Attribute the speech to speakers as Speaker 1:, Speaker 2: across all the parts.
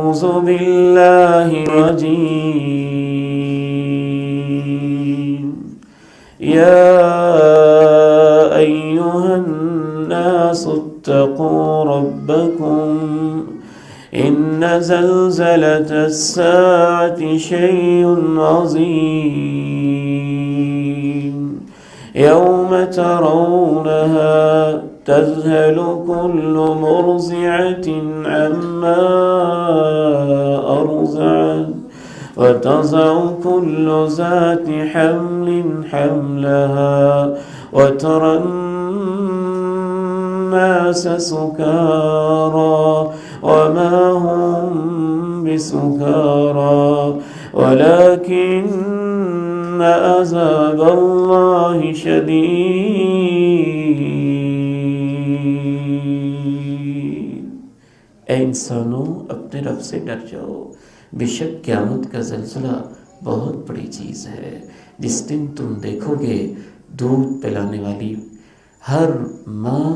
Speaker 1: أعوذ بالله الرجيم يا أيها الناس اتقوا ربكم إن زلزلة الساعة شيء عظيم يوم ترونها تذهل كل مرضعة عما أرضعت وتضع كل ذات حمل حملها وترى الناس سكارى وما هم بسكارى ولكن عذاب الله शदीद। ऐ इंसानों, अपने रब से डर जाओ, बेशक क़यामत का ज़लज़ला बहुत बड़ी चीज़ है। जिस दिन तुम देखोगे दूध पिलाने वाली हर माँ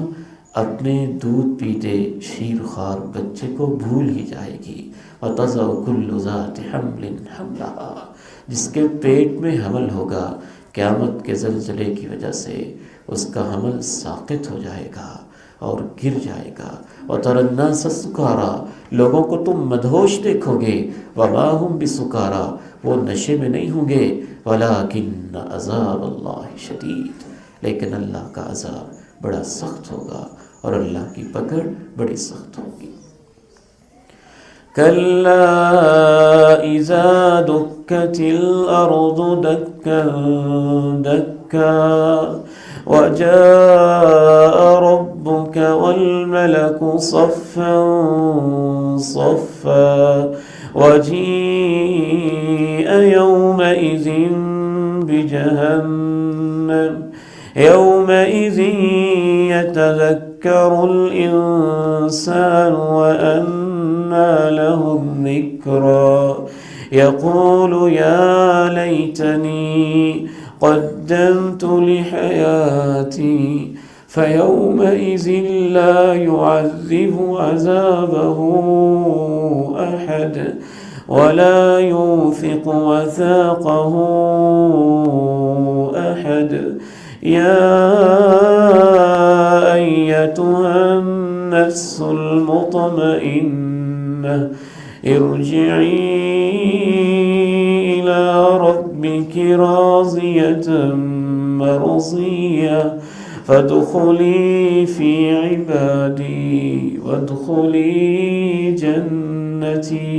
Speaker 1: अपने दूध पीते शीरख्वार बच्चे को भूल ही जाएगी। वतज़अ कुल्लु ज़ाति हम्लिन हम्लहा, जिसके पेट में हमल होगा क़यामत के ज़लज़ले की वजह से उसका हमल साक़ित हो जाएगा और गिर जाएगा। और तरन्नास सुकारा, लोगों को तुम मदहोश देखोगे। वमा हुम बिसुकारा, वो नशे में नहीं होंगे। वलाकिन्न अज़ाब अल्लाह शदीद, लेकिन अल्लाह का अज़ाब बड़ा सख्त होगा और अल्लाह की पकड़ बड़ी सख्त होगी। कल्ला इज़ा दुक्कतिल अर्दु दक्कन दक्का वजाअ रब्बुक वल मलकु सफ़्फ़न सफ़्फ़ा वजीअ यौमइज़िन बिजहन्नम यौमइज़िन यतज़क्करुल इंसानु व अन्ना लहु ज़िक्रा यक़ूलु या लैतनी क़द्दमतु लिहयाती फ़यौमइज़िन ला युअज़्ज़िबु अज़ाबहु अहद वला यूसिक़ु वसाक़हु अहद या अय्यतुहन नफ्सुल मुतमइन्नह इरजिई इला रब्बिकी राज़ियतन मर्ज़िय्यह फदखुली फी इबादी वदखुली जन्नती।